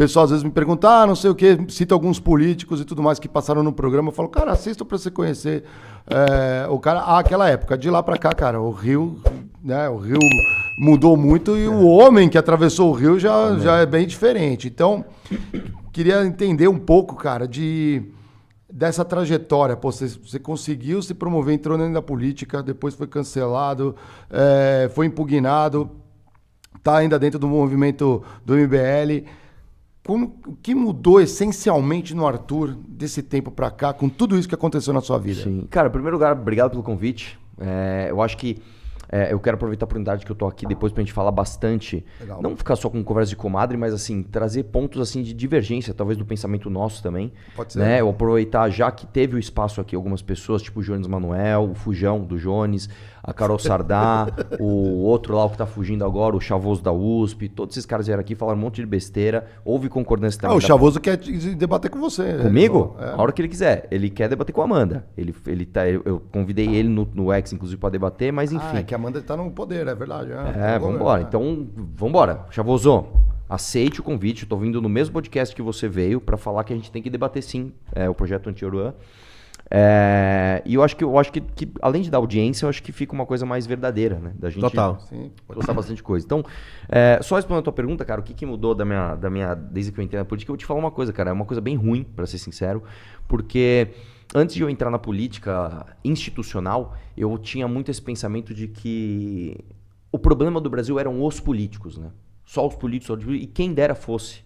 pessoal às vezes me pergunta, não sei o quê, cita alguns políticos e tudo mais que passaram no programa. Eu falo, cara, assista pra você conhecer o cara. Aquela época, de lá pra cá, cara, o Rio, né? O Rio mudou muito e o homem que atravessou o Rio já é bem diferente. Então, queria entender um pouco, cara, dessa trajetória. Pô, você conseguiu se promover, entrou dentro da política, depois foi cancelado, foi impugnado, tá ainda dentro do movimento do MBL. O que mudou essencialmente no Arthur desse tempo pra cá, com tudo isso que aconteceu na sua vida? Sim. Cara, em primeiro lugar, obrigado pelo convite. Eu acho que eu quero aproveitar a oportunidade que eu tô aqui depois pra gente falar bastante. Legal. Não ficar só com conversa de comadre, mas assim, trazer pontos assim de divergência, talvez do pensamento nosso também. Pode ser. Né? Eu aproveitar, já que teve o espaço aqui, algumas pessoas, tipo o Jones Manuel, o Fujão do Jones, a Carol Sardá, o outro lá o que tá fugindo agora, o Chavoso da USP, todos esses caras vieram aqui, falaram um monte de besteira, houve concordância também. O Chavoso quer debater com você. Comigo? A hora que ele quiser. Ele quer debater com a Amanda. Eu convidei ele no X, inclusive, pra debater, mas enfim. É que a Amanda tá no poder, é verdade. Vambora. Então, vambora. Chavoso, aceite o convite. Eu tô vindo no mesmo podcast que você veio pra falar que a gente tem que debater sim o projeto Anti-Oruan. E eu acho que além de dar audiência, eu acho que fica uma coisa mais verdadeira, né? Da gente gostar bastante coisa. Então, só respondendo a tua pergunta, cara, o que mudou desde que eu entrei na política, eu vou te falar uma coisa, cara, é uma coisa bem ruim, pra ser sincero, porque antes de eu entrar na política institucional, eu tinha muito esse pensamento de que o problema do Brasil eram os políticos, né? Só os políticos, e quem dera fosse.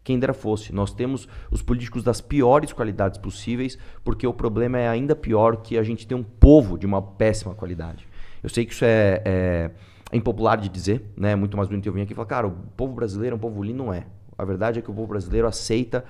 Quem dera fosse. Nós temos os políticos das piores qualidades possíveis, porque o problema é ainda pior que a gente tem um povo de uma péssima qualidade. Eu sei que isso é impopular de dizer, né? Muito mais bonito eu vim aqui e falar, cara, o povo brasileiro é um povo lindo, não é. A verdade é que o povo brasileiro aceita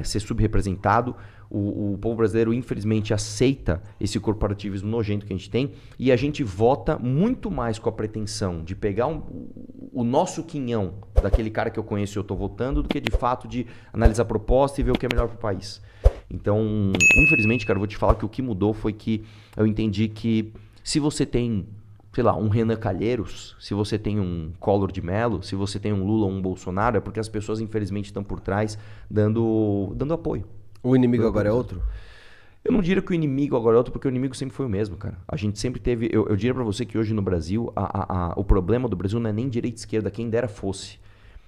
ser subrepresentado. O povo brasileiro, infelizmente, aceita esse corporativismo nojento que a gente tem e a gente vota muito mais com a pretensão de pegar o nosso quinhão daquele cara que eu conheço e eu estou votando do que, de fato, de analisar a proposta e ver o que é melhor para o país. Então, infelizmente, cara, eu vou te falar que o que mudou foi que eu entendi que se você tem, sei lá, um Renan Calheiros, se você tem um Collor de Mello, se você tem um Lula ou um Bolsonaro, é porque as pessoas, infelizmente, estão por trás dando apoio. O inimigo agora é outro? Eu não diria que o inimigo agora é outro, porque o inimigo sempre foi o mesmo, cara. A gente sempre teve... Eu diria pra você que hoje no Brasil, o problema do Brasil não é nem direita e esquerda, quem dera fosse.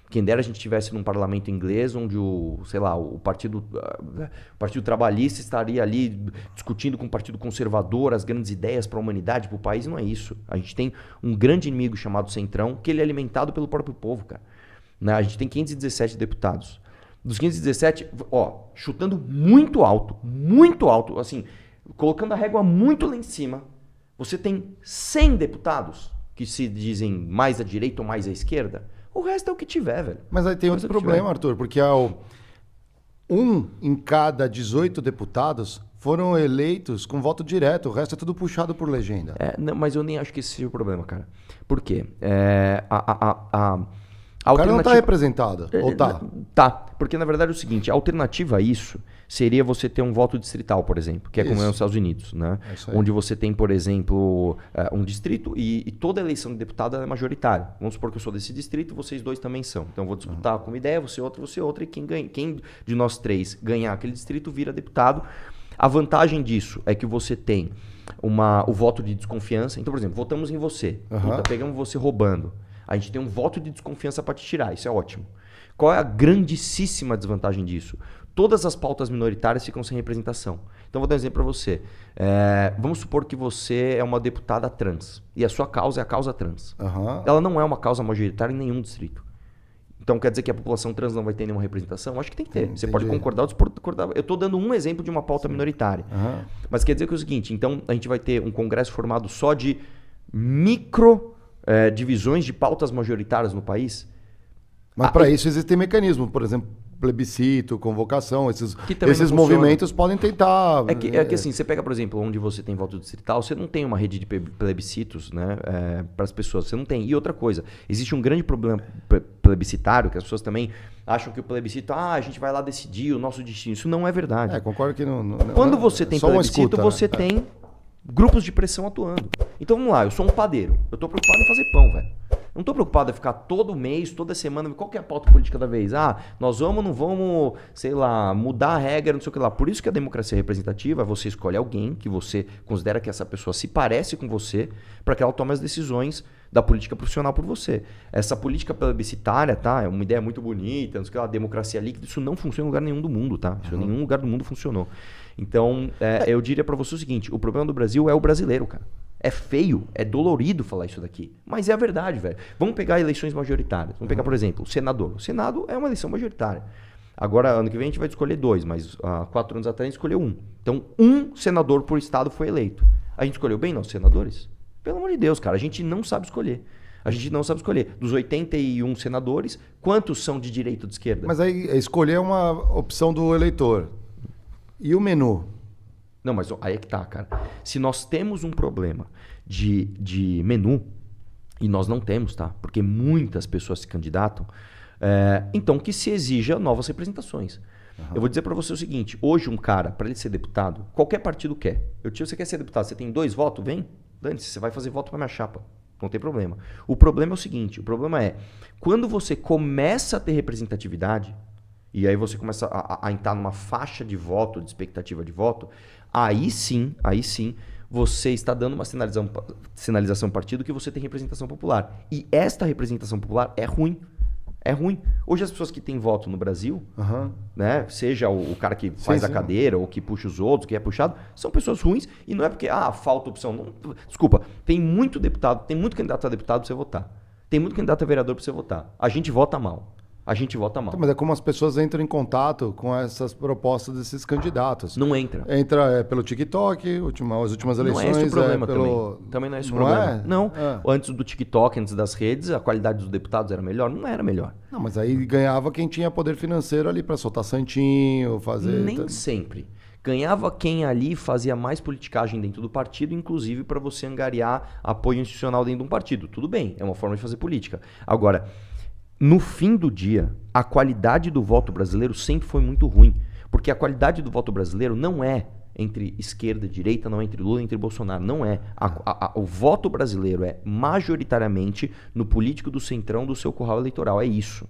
Quem dera a gente estivesse num parlamento inglês, onde o Partido Trabalhista estaria ali discutindo com o Partido Conservador as grandes ideias para a humanidade, para o país. Não é isso. A gente tem um grande inimigo chamado Centrão, que ele é alimentado pelo próprio povo, cara. Né? A gente tem 517 deputados. Dos 517, chutando muito alto, assim, colocando a régua muito lá em cima, você tem 100 deputados que se dizem mais à direita ou mais à esquerda. O resto é o que tiver, velho. Mas aí tem outro problema, Arthur, porque em cada 18 deputados foram eleitos com voto direto, o resto é tudo puxado por legenda. Não, mas eu nem acho que esse seja o problema, cara. Por quê? O cara não está representado, ou tá? Tá, porque na verdade é o seguinte, a alternativa a isso seria você ter um voto distrital, por exemplo, que é como é nos Estados Unidos, né? Onde você tem, por exemplo, um distrito e toda eleição de deputado é majoritária. Vamos supor que eu sou desse distrito, vocês dois também são. Então eu vou disputar com uma ideia, você outra, e quem de nós três ganhar aquele distrito vira deputado. A vantagem disso é que você tem o voto de desconfiança. Então, por exemplo, votamos em você, pegamos você roubando. A gente tem um voto de desconfiança para te tirar, isso é ótimo. Qual é a grandíssima desvantagem disso? Todas as pautas minoritárias ficam sem representação. Então vou dar um exemplo para você. Vamos supor que você é uma deputada trans e a sua causa é a causa trans. Ela não é uma causa majoritária em nenhum distrito. Então quer dizer que a população trans não vai ter nenhuma representação? Acho que tem que ter. Você pode concordar ou discordar. Eu estou dando um exemplo de uma pauta minoritária. Mas quer dizer que é o seguinte, então a gente vai ter um congresso formado só de divisões de pautas majoritárias no país. Mas para isso existem mecanismos, por exemplo, plebiscito, convocação, esses movimentos podem tentar... É que assim, você pega, por exemplo, onde você tem voto distrital, você não tem uma rede de plebiscitos, né, para as pessoas, você não tem. E outra coisa, existe um grande problema plebiscitário, que as pessoas também acham que o plebiscito, a gente vai lá decidir o nosso destino. Isso não é verdade. Concordo que não... Quando você tem plebiscito, você tem grupos de pressão atuando. Então vamos lá, eu sou um padeiro. Eu tô preocupado em fazer pão, velho. Não estou preocupado em ficar todo mês, toda semana, qual que é a pauta política da vez? Nós vamos, não vamos, sei lá, mudar a regra, não sei o que lá. Por isso que a democracia representativa é você escolher alguém que você considera que essa pessoa se parece com você para que ela tome as decisões da política profissional por você. Essa política plebiscitária, tá? É uma ideia muito bonita, não sei o que lá, democracia líquida, isso não funciona em lugar nenhum do mundo, tá? Isso em nenhum lugar do mundo funcionou. Então, eu diria para você o seguinte, o problema do Brasil é o brasileiro, cara. É feio, é dolorido falar isso daqui. Mas é a verdade, velho. Vamos pegar eleições majoritárias. Vamos pegar, por exemplo, o senador. O Senado é uma eleição majoritária. Agora, ano que vem, a gente vai escolher 2, mas há 4 anos atrás a gente escolheu 1. Então, 1 senador por estado foi eleito. A gente escolheu bem nossos senadores? Pelo amor de Deus, cara, a gente não sabe escolher. A gente não sabe escolher. Dos 81 senadores, quantos são de direita ou de esquerda? Mas aí escolher é uma opção do eleitor. E o menu? Não, mas aí é que tá, cara. Se nós temos um problema de menu, e nós não temos, tá? Porque muitas pessoas se candidatam, então que se exija novas representações. Eu vou dizer para você o seguinte, hoje um cara, para ele ser deputado, qualquer partido quer. Você quer ser deputado, você tem 2 votos? Vem. Dane-se, você vai fazer voto para minha chapa. Não tem problema. O problema é o seguinte, o problema é, quando você começa a ter representatividade, e aí você começa a entrar numa faixa de voto, de expectativa de voto, aí sim, você está dando uma sinalização ao partido que você tem representação popular. E esta representação popular é ruim. É ruim. Hoje as pessoas que têm voto no Brasil, né, seja o cara que faz a cadeira ou que puxa os outros, que é puxado, são pessoas ruins e não é porque falta opção. Não, desculpa, tem muito deputado, tem muito candidato a deputado para você votar. Tem muito candidato a vereador para você votar. A gente vota mal. Então, mas é como as pessoas entram em contato com essas propostas desses candidatos. Não entra. Entra pelo TikTok, as últimas eleições. Não é esse o problema também. Também não é esse o problema. Não. É. Antes do TikTok, antes das redes, a qualidade dos deputados era melhor? Não era melhor. Não, mas aí ganhava quem tinha poder financeiro ali para soltar santinho, fazer... Nem sempre. Ganhava quem ali fazia mais politicagem dentro do partido, inclusive para você angariar apoio institucional dentro de um partido. Tudo bem, é uma forma de fazer política. Agora... No fim do dia, a qualidade do voto brasileiro sempre foi muito ruim. Porque a qualidade do voto brasileiro não é entre esquerda e direita, não é entre Lula e entre Bolsonaro. Não é. O voto brasileiro é majoritariamente no político do centrão do seu curral eleitoral. É isso.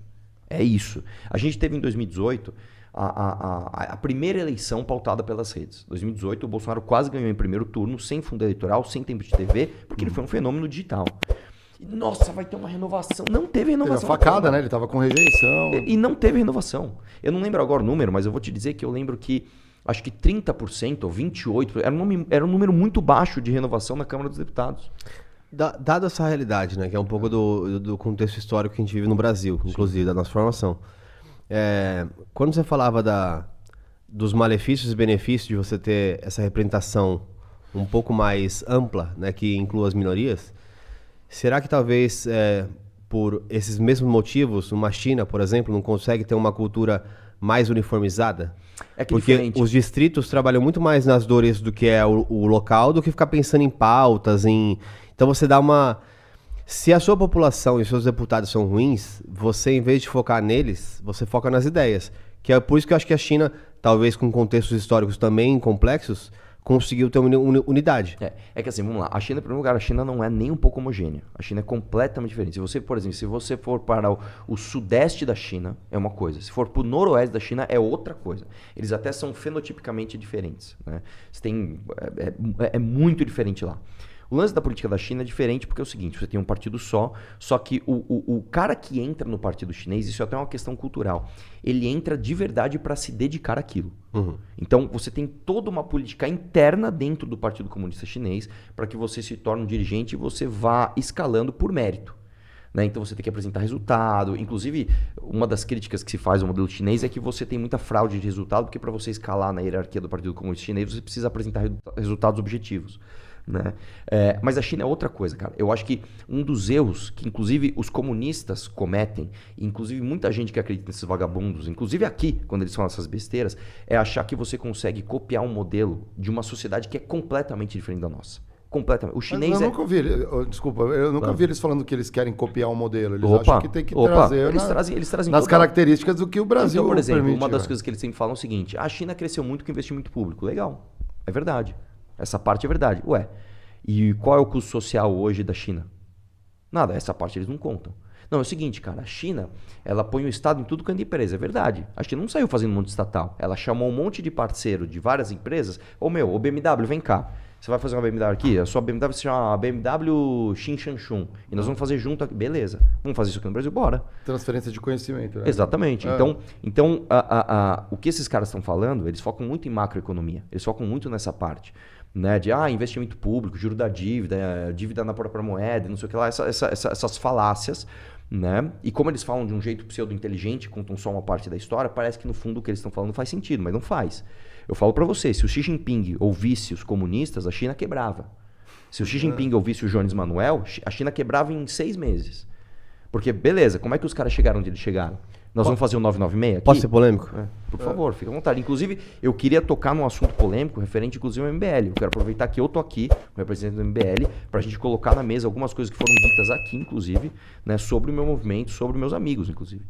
É isso. A gente teve em 2018 a primeira eleição pautada pelas redes. Em 2018, o Bolsonaro quase ganhou em primeiro turno, sem fundo eleitoral, sem tempo de TV, porque ele foi um fenômeno digital. Nossa, vai ter uma renovação. Não teve renovação. Teve uma facada, né? Ele tava com rejeição. E não teve renovação. Eu não lembro agora o número, mas eu vou te dizer que eu lembro que acho que 30% ou 28% era um número muito baixo de renovação na Câmara dos Deputados. Dada essa realidade, né? Que é um pouco do contexto histórico que a gente vive no Brasil, inclusive, da nossa formação. Quando você falava dos malefícios e benefícios de você ter essa representação um pouco mais ampla, né? Que inclua as minorias... Será que talvez, por esses mesmos motivos, uma China, por exemplo, não consegue ter uma cultura mais uniformizada? Porque diferente. Os distritos trabalham muito mais nas dores do que é o local, do que ficar pensando em pautas, Então você dá uma... Se a sua população e seus deputados são ruins, você, em vez de focar neles, você foca nas ideias. Que é por isso que eu acho que a China, talvez com contextos históricos também complexos, conseguiu ter uma unidade. É que assim, vamos lá. A China, em primeiro lugar, a China não é nem um pouco homogênea. A China é completamente diferente. Se você, por exemplo, se você for para o sudeste da China, é uma coisa. Se for para o noroeste da China, é outra coisa. Eles até são fenotipicamente diferentes, né? É muito diferente lá. O lance da política da China é diferente porque é o seguinte, você tem um partido só que o cara que entra no partido chinês, isso é até uma questão cultural, ele entra de verdade para se dedicar àquilo. Então você tem toda uma política interna dentro do Partido Comunista Chinês para que você se torne um dirigente e você vá escalando por mérito. Né? Então você tem que apresentar resultado. Inclusive, uma das críticas que se faz ao modelo chinês é que você tem muita fraude de resultado, porque para você escalar na hierarquia do Partido Comunista Chinês, você precisa apresentar resultados objetivos. Né? Mas a China é outra coisa, cara. Eu acho que um dos erros que, inclusive, os comunistas cometem, e inclusive muita gente que acredita nesses vagabundos, inclusive aqui, quando eles falam essas besteiras, é achar que você consegue copiar um modelo de uma sociedade que é completamente diferente da nossa. Completamente. O chinês eu nunca ouvi, desculpa, eu nunca vi eles falando que eles querem copiar um modelo. Eles acham que tem que trazer eles trazem nas características do que o Brasil então, por exemplo, permite, uma das coisas que eles sempre falam é o seguinte: a China cresceu muito com investimento público. Legal, é verdade. Essa parte é verdade. Ué, e qual é o custo social hoje da China? Nada, essa parte eles não contam. Não, é o seguinte, cara, a China, ela põe o Estado em tudo quanto é empresa, é verdade. A China não saiu fazendo um monte de estatal. Ela chamou um monte de parceiro de várias empresas. Ô meu, ô BMW, vem cá. Você vai fazer uma BMW aqui? A sua BMW se chama BMW Xinshanshun. E nós vamos fazer junto aqui. Beleza. Vamos fazer isso aqui no Brasil? Bora. Transferência de conhecimento, né? Exatamente. Então o que esses caras estão falando, eles focam muito em macroeconomia. Eles focam muito nessa parte. Né, de investimento público, juro da dívida, dívida na própria moeda, não sei o que lá, essas falácias, né? E como eles falam de um jeito pseudo-inteligente, contam só uma parte da história, parece que no fundo o que eles estão falando faz sentido, mas não faz. Eu falo para você, se o Xi Jinping ouvisse os comunistas, a China quebrava. Se o Xi Jinping ouvisse o Jones Manuel, a China quebrava em 6 meses. Porque, beleza, como é que os caras chegaram onde eles chegaram? Nós vamos fazer um 996 aqui? Pode ser polêmico? Por favor, fica à vontade. Inclusive, eu queria tocar num assunto polêmico, referente inclusive ao MBL. Eu quero aproveitar que eu tô aqui, o representante do MBL, pra gente colocar na mesa algumas coisas que foram ditas aqui, inclusive, né, sobre o meu movimento, sobre meus amigos, inclusive.